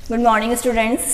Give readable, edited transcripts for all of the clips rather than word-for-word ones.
Good morning students.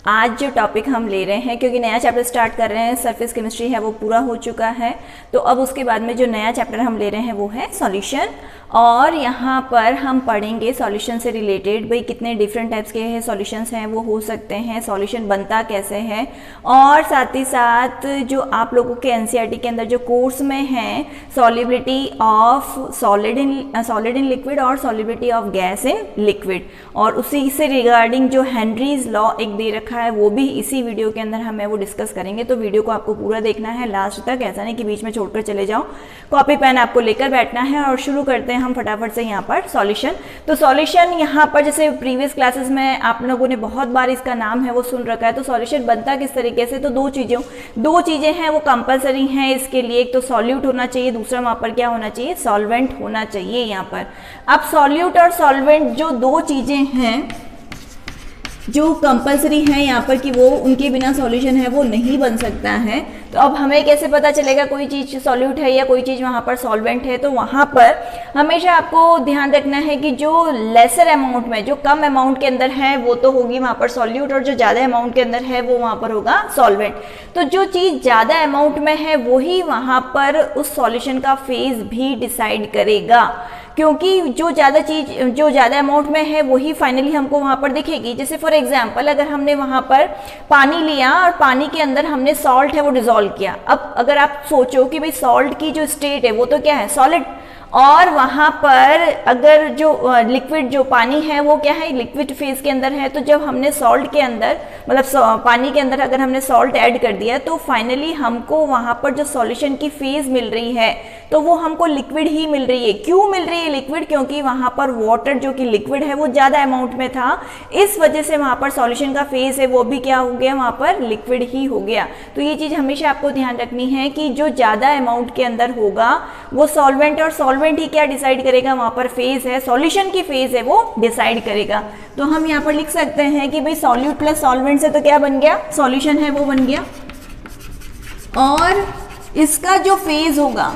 आज जो topic हम ले रहे हैं, क्योंकि नया चैप्टर स्टार्ट कर रहे हैं, सरफेस केमिस्ट्री है वो पूरा हो चुका है, तो अब उसके बाद में जो नया चैप्टर हम ले रहे हैं वो है सॉल्यूशन। और यहाँ पर हम पढ़ेंगे सॉल्यूशन से रिलेटेड, भाई कितने डिफरेंट टाइप्स के हैं सॉल्यूशंस हैं वो हो सकते हैं, सॉल्यूशन बनता कैसे है, और साथ ही साथ जो आप लोगों के एनसीईआरटी के अंदर जो कोर्स में है solubility of solid in liquid और solubility of gas in liquid, और उसी से रिगार्डिंग जो हेनरीज लॉ एक दे रखा है वो भी इसी वीडियो के अंदर हमें वो डिस्कस करेंगे। तो वीडियो को आपको पूरा देखना है लास्ट तक, ऐसा नहीं कि बीच में छोड़कर चले जाओ। कॉपी पेन आपको लेकर बैठना है और शुरू करते हैं हम फटाफट से यहाँ पर सॉल्यूशन। तो सॉल्यूशन यहाँ पर जैसे प्रीवियस क्लासेस में आप लोगों ने बहुत बार इसका नाम है वो सुन रखा है। तो सॉल्यूशन बनता किस तरीके से, तो दो चीजें हैं वो कंपलसरी हैं इसके लिए। एक तो सॉल्यूट होना चाहिए, दूसरा वहाँ पर क्या होना चाहिए, सॉल्वेंट होना चाहिए यहाँ पर। अब सॉल्यूट और सॉल्वेंट जो दो चीजें हैं जो कंपलसरी है यहाँ पर कि वो उनके बिना सॉल्यूशन है वो नहीं बन सकता है। तो अब हमें कैसे पता चलेगा कोई चीज़ सॉल्यूट है या कोई चीज़ वहाँ पर सॉल्वेंट है, तो वहाँ पर हमेशा आपको ध्यान रखना है कि जो लेसर अमाउंट में, जो कम अमाउंट के अंदर है वो तो होगी वहाँ पर सॉल्यूट, और जो ज़्यादा अमाउंट के अंदर है वो वहाँ पर होगा सॉल्वेंट। तो जो चीज़ ज़्यादा अमाउंट में है वही वहाँ पर उस सॉल्यूशन का फेज भी डिसाइड करेगा, क्योंकि जो ज़्यादा अमाउंट में है वही फाइनली हमको वहाँ पर दिखेगी। जैसे फॉर एग्जांपल अगर हमने वहाँ पर पानी लिया और पानी के अंदर हमने सॉल्ट है वो डिसॉल्व किया। अब अगर आप सोचो कि भाई सॉल्ट की जो स्टेट है वो तो क्या है, सॉलिड, और वहाँ पर अगर जो लिक्विड जो पानी है वो क्या है, लिक्विड फेज के अंदर है। तो जब हमने सॉल्ट के अंदर मतलब पानी के अंदर अगर हमने सॉल्ट ऐड कर दिया तो फाइनली हमको वहाँ पर जो सॉल्यूशन की फेज मिल रही है तो वो हमको लिक्विड ही मिल रही है। क्यों मिल रही है लिक्विड, क्योंकि वहाँ पर वाटर जो कि लिक्विड है वो ज़्यादा अमाउंट में था, इस वजह से वहाँ पर सॉल्यूशन का फेज है वो भी क्या हो गया, वहाँ पर लिक्विड ही हो गया। तो ये चीज़ हमेशा आपको ध्यान रखनी है कि जो ज़्यादा अमाउंट के अंदर होगा वो सॉल्वेंट, और सॉल्वेंट ही क्या डिसाइड करेगा, वहाँ पर फेज है, सॉल्यूशन की फेज है वो डिसाइड करेगा। तो हम यहाँ पर लिख सकते हैं कि भाई सॉल्यूट प्लस सॉल्वेंट से तो क्या बन गया, सॉल्यूशन है वो बन गया, और इसका जो फेज होगा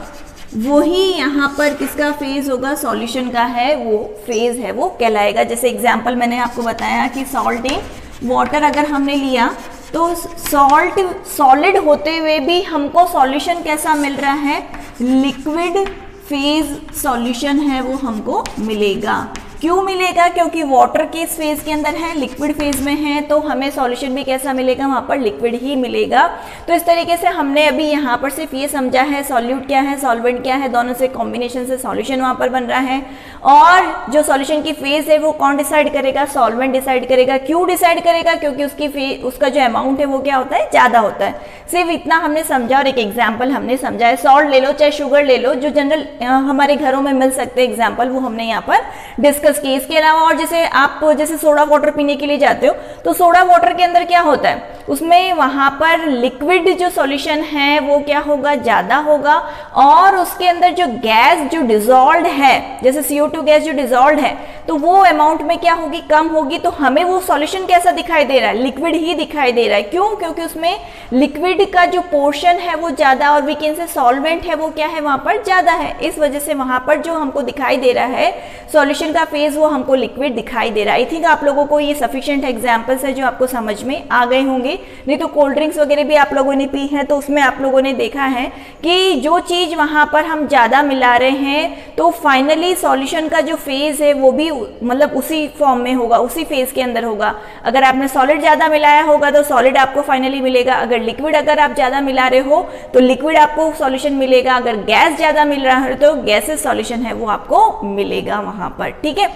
वही यहाँ पर किसका फेज होगा, सॉल्यूशन का है वो फेज है वो कहलाएगा। जैसे एग्जांपल मैंने आपको बताया कि सॉल्ट इन वाटर अगर हमने लिया तो सॉल्ट सॉलिड होते हुए भी हमको सॉल्यूशन कैसा मिल रहा है, लिक्विड फेज सॉल्यूशन है वो हमको मिलेगा। क्यों मिलेगा, क्योंकि वाटर के इस फेज के अंदर है, लिक्विड फेज में है, तो हमें सॉल्यूशन भी कैसा मिलेगा, वहाँ पर लिक्विड ही मिलेगा। तो इस तरीके से हमने अभी यहाँ पर सिर्फ ये समझा है सॉल्यूट क्या है, सॉल्वेंट क्या है, दोनों से कॉम्बिनेशन से सॉल्यूशन वहाँ पर बन रहा है। और जो सॉल्यूशन की फेज है वो कौन डिसाइड करेगा, सॉल्वेंट डिसाइड करेगा। क्यों डिसाइड करेगा, क्योंकि उसका जो अमाउंट है वो क्या होता है, ज़्यादा होता है। सिर्फ इतना हमने समझा, और एक एग्जाम्पल हमने समझा है, सॉल्ट ले लो चाहे शुगर ले लो, जो जनरल हमारे घरों में मिल सकते हैं एग्जाम्पल, वो हमने यहाँ पर डिस्कस किए। इसके अलावा और जैसे आप सोडा वाटर पीने के लिए जाते हो तो सोडा वाटर के अंदर क्या होता है, उसमें वहां पर लिक्विड जो सॉल्यूशन है वो क्या होगा, ज्यादा होगा, और उसके अंदर जो गैस जो डिसॉल्व्ड है, जैसे CO2 गैस जो डिसॉल्व्ड है, तो वो अमाउंट में क्या होगी, कम होगी। तो हमें वो सॉल्यूशन कैसा दिखाई दे रहा है, लिक्विड ही दिखाई दे रहा है। क्यों, क्योंकि उसमें लिक्विड का जो पोर्शन है वो ज्यादा, और वी कैन से सॉल्वेंट है वो क्या है, वहां पर ज्यादा है। इस वजह से वहां पर जो हमको दिखाई दे रहा है सॉल्यूशन का फेज वो हमको लिक्विड दिखाई दे रहा है। आई थिंक आप लोगों को ये सफिशिएंट एग्जांपल्स है जो आपको समझ में आ गए होंगे। नहीं तो कोल्ड ड्रिंक्स वगैरह भी आप लोगों ने पी है तो उसमें आप लोगों ने देखा है कि जो चीज वहां पर हम ज्यादा मिला रहे हैं तो फाइनली सॉल्यूशन का जो फेज है वो भी मतलब उसी फॉर्म में होगा, उसी फेज के अंदर होगा। अगर आपने सॉलिड ज्यादा मिलाया होगा तो सॉलिड आपको फाइनली मिलेगा, अगर लिक्विड अगर आप ज्यादा मिला रहे हो तो लिक्विड आपको सॉल्यूशन मिलेगा, अगर गैस ज्यादा मिल रहा है तो गैसेस सॉल्यूशन है वो आपको मिलेगा वहां पर। ठीक है,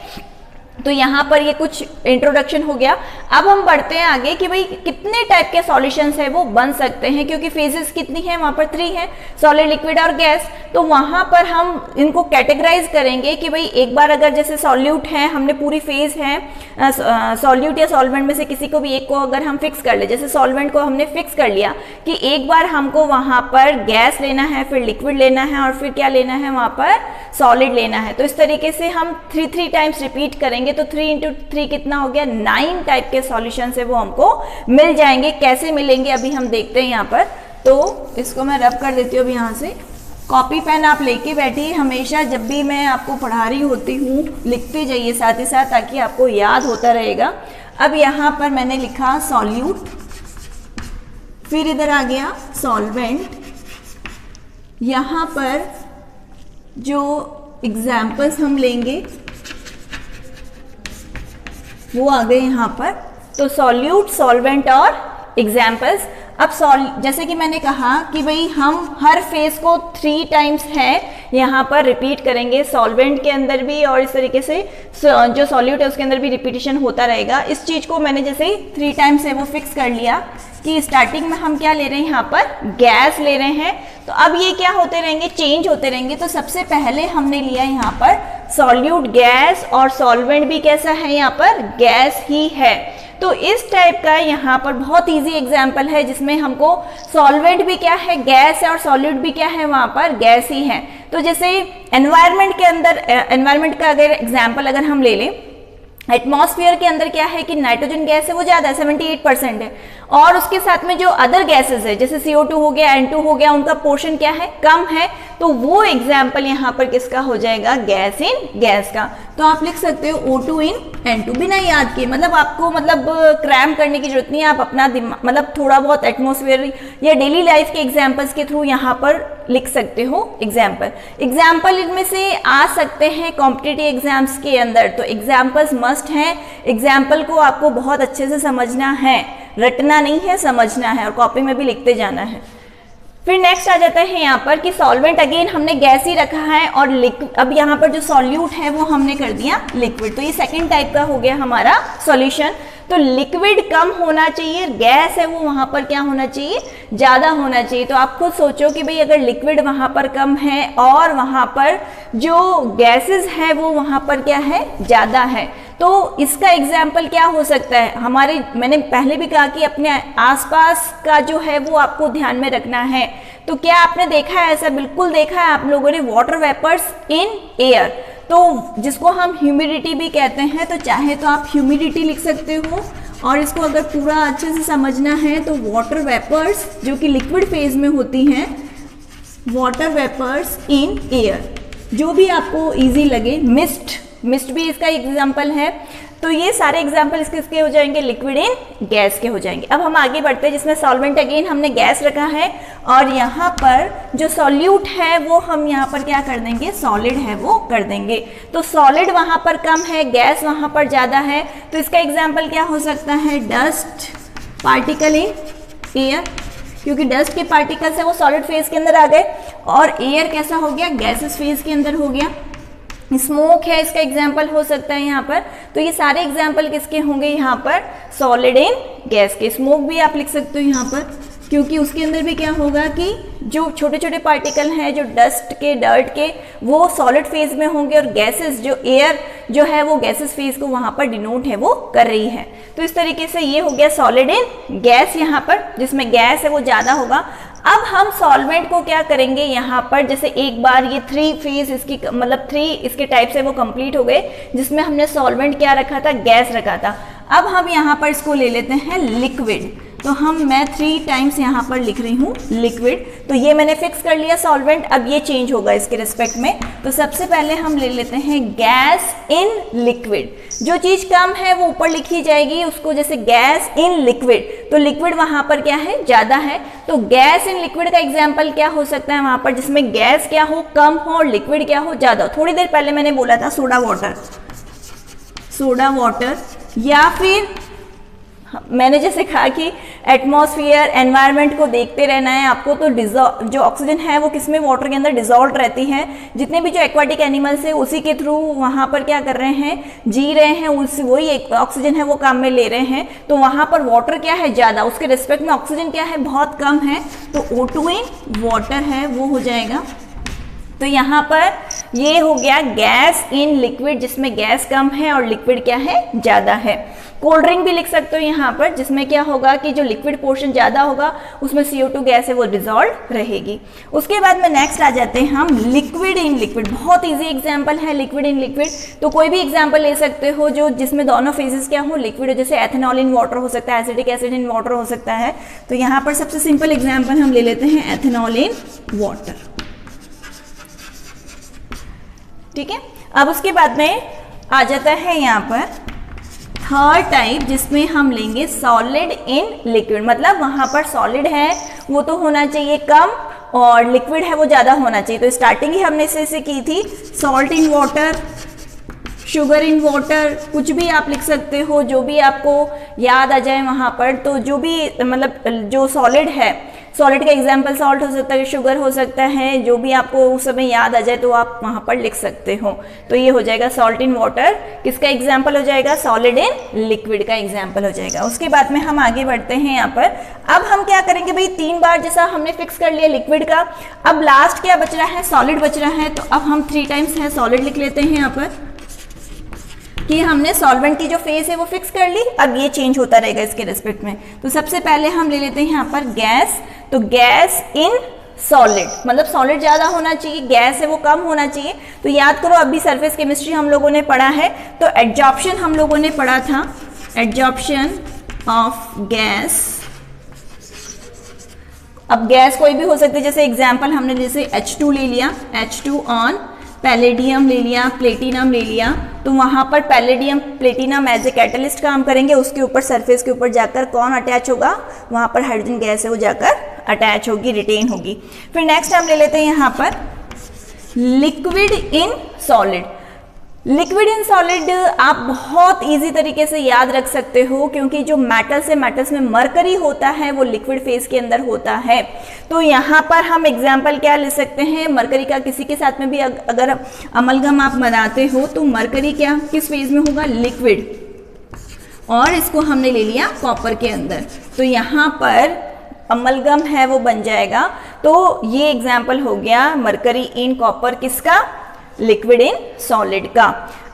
तो यहाँ पर ये कुछ इंट्रोडक्शन हो गया। अब हम बढ़ते हैं आगे कि भाई कितने टाइप के सॉल्यूशंस है वो बन सकते हैं, क्योंकि फेजेस कितनी है, वहां पर 3 है, सॉलिड, लिक्विड और गैस। तो वहां पर हम इनको कैटेगराइज करेंगे कि भाई एक बार अगर जैसे सॉल्यूट है, हमने पूरी फेज है, सॉल्यूट या सॉल्वेंट में से किसी को भी एक को अगर हम फिक्स कर ले, जैसे सॉल्वेंट को हमने फिक्स कर लिया कि एक बार हमको वहां पर गैस लेना है, फिर लिक्विड लेना है, और फिर क्या लेना है, वहां पर सॉलिड लेना है। तो इस तरीके से हम 3 टाइम्स रिपीट करेंगे तो 3 into 3 कितना हो गया, 9 टाइप के सॉल्यूशन है वो हमको मिल जाएंगे। कैसे मिलेंगे अभी हम देखते हैं यहाँ पर। तो इसको मैं रब कर देती हूँ अभी यहाँ से। कॉपी पेन आप लेके बैठिए, हमेशा जब भी मैं आपको पढ़ा रही होती हूँ लिखते जाइए साथ ही साथ, ताकि आपको याद होता रहेगा। अब यहाँ पर मैंने लिखा सॉल्यूट, फिर इधर आ गया सॉल्वेंट, यहाँ पर जो एग्जाम्पल्स हम लेंगे वो आ गए यहाँ पर। तो सॉल्यूट, सॉल्वेंट और एग्जाम्पल्स। अब जैसे कि मैंने कहा कि भाई हम हर फेज को 3 टाइम्स है यहाँ पर रिपीट करेंगे, सॉल्वेंट के अंदर भी और इस तरीके से जो सॉल्यूट है उसके अंदर भी रिपीटिशन होता रहेगा। इस चीज को मैंने जैसे 3 टाइम्स है वो फिक्स कर लिया कि स्टार्टिंग में हम क्या ले रहे हैं, यहाँ पर गैस ले रहे हैं। तो अब ये क्या होते रहेंगे, चेंज होते रहेंगे। तो सबसे पहले हमने लिया यहाँ पर सॉल्यूट गैस, और सॉल्वेंट भी कैसा है, यहाँ पर गैस ही है। तो इस टाइप का यहाँ पर बहुत इजी एग्जाम्पल है जिसमें हमको सॉल्वेंट भी क्या है, गैस है, और सॉल्यूट भी क्या है, वहाँ पर गैस ही है। तो जैसे एनवायरनमेंट के अंदर, एनवायरनमेंट का अगर एग्जाम्पल अगर हम ले लें, एटमॉस्फेयर के अंदर क्या है कि नाइट्रोजन गैस है वो ज़्यादा है, 78% है, और उसके साथ में जो अदर गैसेस है जैसे CO2 हो गया, N2 हो गया, उनका पोर्शन क्या है, कम है। तो वो एग्जाम्पल यहाँ पर किसका हो जाएगा, गैस इन गैस का। तो आप लिख सकते हो O2 इन N2 बिना याद किए, मतलब आपको क्रैम करने की जरूरत नहीं है, आप अपना दिमाग थोड़ा बहुत एटमॉस्फेयर या डेली लाइफ के एग्जाम्पल्स के थ्रू यहाँ पर लिख सकते हो एग्जाम्पल इनमें से आ सकते हैं कॉम्पिटिटिव एग्जाम्स के अंदर। तो एग्जाम्पल्स मस्ट हैं, एग्जाम्पल को आपको बहुत अच्छे से समझना है, रटना नहीं है, समझना है, और कॉपी में भी लिखते जाना है। फिर नेक्स्ट आ जाता है यहाँ पर कि सॉल्वेंट अगेन हमने गैस ही रखा है, और अब यहाँ पर जो सॉल्यूट है वो हमने कर दिया लिक्विड। तो ये सेकेंड टाइप का हो गया हमारा सॉल्यूशन। तो लिक्विड कम होना चाहिए, गैस है वो वहां पर क्या होना चाहिए, ज्यादा होना चाहिए। तो आप खुद सोचो कि भाई अगर लिक्विड वहां पर कम है और वहां पर जो गैसेस है वो वहां पर क्या है, ज्यादा है, तो इसका एग्जाम्पल क्या हो सकता है, मैंने पहले भी कहा कि अपने आसपास का जो है वो आपको ध्यान में रखना है। तो क्या आपने देखा है, ऐसा बिल्कुल देखा है आप लोगों ने, वाटर वेपर्स इन एयर, तो जिसको हम ह्यूमिडिटी भी कहते हैं। तो चाहे तो आप ह्यूमिडिटी लिख सकते हो, और इसको अगर पूरा अच्छे से समझना है तो वाटर वेपर्स जो कि लिक्विड फेज में होती हैं, वाटर वेपर्स इन एयर, जो भी आपको इजी लगे। मिस्ट भी इसका एग्जाम्पल है। तो ये सारे एग्जाम्पल इसके हो जाएंगे, लिक्विड इन गैस के हो जाएंगे। अब हम आगे बढ़ते हैं जिसमें सॉल्वेंट अगेन हमने गैस रखा है, और यहाँ पर जो सॉल्यूट है वो हम यहाँ पर क्या कर देंगे, सॉलिड है वो कर देंगे। तो सॉलिड वहाँ पर कम है, गैस वहाँ पर ज़्यादा है। तो इसका एग्जाम्पल क्या हो सकता है, डस्ट पार्टिकल इन एयर, क्योंकि डस्ट के पार्टिकल्स है वो सॉलिड फेज के अंदर आ गए, और एयर कैसा हो गया, गैसेस फेज के अंदर हो गया। स्मोक है, इसका एग्जाम्पल हो सकता है यहाँ पर। तो ये सारे एग्जाम्पल किसके होंगे यहाँ पर, सॉलिड इन गैस के। स्मोक भी आप लिख सकते हो यहाँ पर, क्योंकि उसके अंदर भी क्या होगा कि जो छोटे छोटे पार्टिकल हैं जो डस्ट के, डर्ट के, वो सॉलिड फेज में होंगे, और गैसेस जो एयर जो है वो गैसेस फेज को वहाँ पर डिनोट है वो कर रही है। तो इस तरीके से ये हो गया सॉलिड इन गैस यहाँ पर, जिसमें गैस है वो ज़्यादा होगा। अब हम सॉल्वेंट को क्या करेंगे यहाँ पर, जैसे एक बार ये 3 फेज इसकी 3 इसके टाइप से वो कंप्लीट हो गए, जिसमें हमने सॉल्वेंट क्या रखा था, गैस रखा था। अब हम यहाँ पर इसको ले लेते हैं लिक्विड। तो मैं 3 टाइम्स यहाँ पर लिख रही हूँ लिक्विड। तो ये मैंने फिक्स कर लिया सॉल्वेंट, अब ये चेंज होगा इसके रिस्पेक्ट में। तो सबसे पहले हम ले लेते हैं गैस इन लिक्विड। जो चीज कम है वो ऊपर लिखी जाएगी उसको, जैसे गैस इन लिक्विड, तो लिक्विड वहां पर क्या है, ज्यादा है। तो गैस इन लिक्विड का एग्जाम्पल क्या हो सकता है वहां पर, जिसमें गैस क्या हो, कम हो, और लिक्विड क्या हो, ज्यादा हो। थोड़ी देर पहले मैंने बोला था सोडा वाटर, या फिर मैंने जैसे कहा कि एटमॉस्फेयर, एनवायरनमेंट को देखते रहना है आपको। तो जो ऑक्सीजन है वो किसमें, वाटर के अंदर डिजॉल्व रहती है। जितने भी जो एक्वाटिक एनिमल्स है उसी के थ्रू वहाँ पर क्या कर रहे हैं, जी रहे हैं, वही ऑक्सीजन है वो काम में ले रहे हैं। तो वहाँ पर वाटर क्या है, ज़्यादा, उसके रिस्पेक्ट में ऑक्सीजन क्या है, बहुत कम है। तो O2 इन वाटर है वो हो जाएगा। तो यहाँ पर ये हो गया गैस इन लिक्विड, जिसमें गैस कम है और लिक्विड क्या है, ज़्यादा है। कोल्ड ड्रिंक भी लिख सकते हो यहाँ पर, जिसमें क्या होगा कि जो लिक्विड पोर्शन ज़्यादा होगा उसमें CO2 गैस है वो डिजॉल्व रहेगी। उसके बाद में नेक्स्ट आ जाते हैं हम लिक्विड इन लिक्विड। बहुत इजी एग्जाम्पल है लिक्विड इन लिक्विड। तो कोई भी एग्जाम्पल ले सकते हो जो जिसमें दोनों फेजेस क्या हो, लिक्विड हो, जैसे एथेनॉल इन वाटर हो सकता है, एसिटिक एसिड इन वाटर हो सकता है। तो यहाँ पर सबसे सिंपल एग्जाम्पल हम ले लेते हैं एथेनॉल इन वाटर, ठीक है। अब उसके बाद में आ जाता है यहाँ पर थर्ड टाइप जिसमें हम लेंगे सॉलिड इन लिक्विड, मतलब वहां पर सॉलिड है वो तो होना चाहिए कम और लिक्विड है वो ज़्यादा होना चाहिए। तो स्टार्टिंग ही हमने इससे की थी, salt in water, sugar in water, कुछ भी आप लिख सकते हो जो भी आपको याद आ जाए वहाँ पर। तो जो भी मतलब जो सॉलिड है, सॉलिड का एग्जाम्पल सॉल्ट हो सकता है, शुगर हो सकता है, जो भी आपको उस समय याद आ जाए तो आप वहाँ पर लिख सकते हो। तो ये हो जाएगा सॉल्ट इन वाटर, किसका एग्जाम्पल हो जाएगा, सॉलिड इन लिक्विड का एग्जाम्पल हो जाएगा। उसके बाद में हम आगे बढ़ते हैं यहाँ पर। अब हम क्या करेंगे भाई, 3 बार जैसा हमने फिक्स कर लिया लिक्विड का, अब लास्ट क्या बच रहा है, सॉलिड बच रहा है। तो अब हम 3 टाइम्स है सॉलिड लिख लेते हैं यहाँ पर कि हमने सॉल्वेंट की जो फेस है वो फिक्स कर ली। अब ये चेंज होता रहेगा इसके रिस्पेक्ट में। तो सबसे पहले हम ले लेते हैं यहाँ पर गैस। तो गैस इन सॉलिड, मतलब सॉलिड ज़्यादा होना चाहिए, गैस है वो कम होना चाहिए। तो याद करो अभी सरफेस केमिस्ट्री हम लोगों ने पढ़ा है, तो एडजॉर्प्शन हम लोगों ने पढ़ा था, एडजॉर्प्शन ऑफ गैस। अब गैस कोई भी हो सकती है, जैसे एग्जाम्पल हमने जैसे H2 ले लिया, H2 ऑन पैलेडियम ले लिया, प्लेटिनम ले लिया। तो वहाँ पर palladium platinum as a catalyst काम करेंगे, उसके ऊपर सरफेस के ऊपर जाकर कौन अटैच होगा, वहाँ पर हाइड्रोजन गैस है वो जाकर अटैच होगी, रिटेन होगी। फिर नेक्स्ट हम ले लेते हैं यहाँ पर liquid in solid. Liquid in solid आप बहुत इजी तरीके से याद रख सकते हो, क्योंकि जो मेटल्स है, मेटल्स में मरकरी होता है वो लिक्विड फेज के अंदर होता है। तो यहाँ पर हम एग्जाम्पल क्या ले सकते हैं, मरकरी का किसी के साथ में भी अगर अमलगम आप बनाते हो तो मरकरी क्या किस फेज में होगा, लिक्विड, और इसको हमने ले लिया कॉपर के अंदर। तो यहाँ पर अमलगम है वो बन जाएगा। तो ये एग्जाम्पल हो गया मरकरी इन कॉपर, किसका, लिक्विड इन सॉलिड का।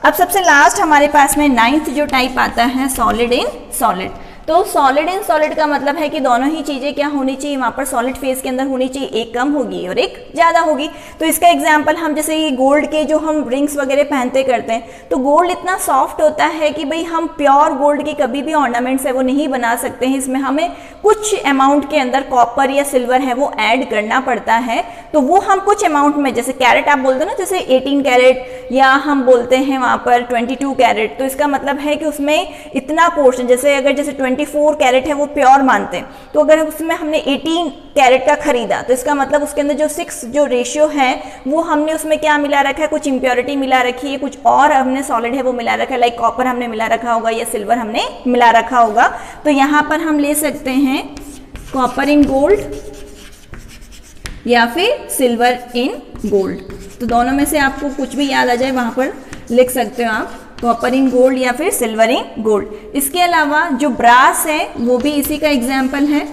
अब सबसे लास्ट हमारे पास में 9th जो टाइप आता है सॉलिड इन सॉलिड। तो सॉलिड इन सॉलिड का मतलब है कि दोनों ही चीजें क्या होनी चाहिए, वहां पर सॉलिड फेज के अंदर होनी चाहिए, एक कम होगी और एक ज्यादा होगी। तो इसका एग्जांपल हम जैसे ये गोल्ड के जो हम रिंग्स वगैरह पहनते करते हैं, तो गोल्ड इतना सॉफ्ट होता है कि भाई हम प्योर गोल्ड की कभी भी ऑर्नामेंट्स है वो नहीं बना सकते हैं, इसमें हमें कुछ अमाउंट के अंदर कॉपर या सिल्वर है वो ऐड करना पड़ता है। तो वो हम कुछ अमाउंट में, जैसे कैरेट आप बोलते हो ना, जैसे 18 कैरेट या हम बोलते हैं वहां पर 22 कैरेट, तो इसका मतलब है कि उसमें इतना पोर्शन, जैसे अगर जैसे 24 कैरेट है वो प्योर मानते हैं, तो अगर उसमें हमने 18 कैरेट का खरीदा तो इसका मतलब उसके अंदर जो 6 जो रेशियो है वो हमने उसमें क्या मिला रखा है, कुछ इंप्योरिटी मिला रखी है, कुछ और हमने सॉलिड है वो मिला रखा है, लाइक कॉपर हमने मिला रखा होगा या सिल्वर हमने मिला रखा होगा। तो यहाँ पर हम ले सकते हैं कॉपर इन गोल्ड या फिर सिल्वर इन गोल्ड। तो दोनों में से आपको कुछ भी याद आ जाए वहां पर लिख सकते हो आप, कॉपर इन गोल्ड या फिर सिल्वर इन गोल्ड। इसके अलावा जो ब्रास है वो भी इसी का एग्जाम्पल है,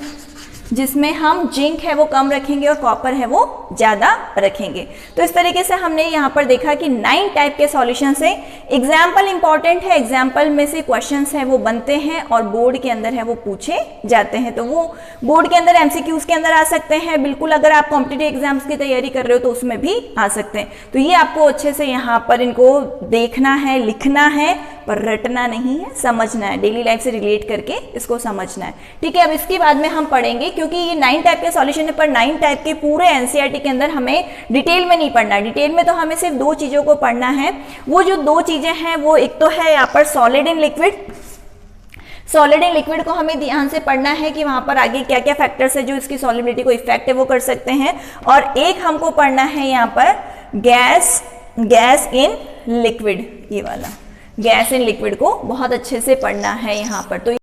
जिसमें हम जिंक है वो कम रखेंगे और कॉपर है वो ज़्यादा रखेंगे। तो इस तरीके से हमने यहाँ पर देखा कि 9 टाइप के सॉल्यूशंस है। एग्जाम्पल इंपॉर्टेंट है, एग्जाम्पल में से क्वेश्चंस है वो बनते हैं और बोर्ड के अंदर है वो पूछे जाते हैं। तो वो बोर्ड के अंदर एमसीक्यूज के अंदर आ सकते हैं, बिल्कुल अगर आप कॉम्पिटिटिव एग्जाम्स की तैयारी कर रहे हो तो उसमें भी आ सकते हैं। तो ये आपको अच्छे से यहाँ पर इनको देखना है, लिखना है, पर रटना नहीं है, समझना है, डेली लाइफ से रिलेट करके इसको समझना है। ठीक है, अब इसके बाद में हम पढ़ेंगे, क्योंकि ये 9 टाइप के सॉल्यूशन है, पर 9 टाइप के पूरे एनसीईआरटी के अंदर हमें डिटेल में नहीं पढ़ना। डिटेल में तो हमें सिर्फ 2 चीजों को पढ़ना है। वो जो 2 चीजें हैं वो एक तो है यहाँ पर solid in liquid. Solid in liquid को हमें ध्यान से पढ़ना है कि वहां पर आगे क्या क्या फैक्टर्स है जो इसकी सॉलिबिलिटी को इफेक्ट है वो कर सकते हैं। और एक हमको पढ़ना है यहाँ पर गैस इन लिक्विड, ये वाला गैस इन लिक्विड को बहुत अच्छे से पढ़ना है यहाँ पर। तो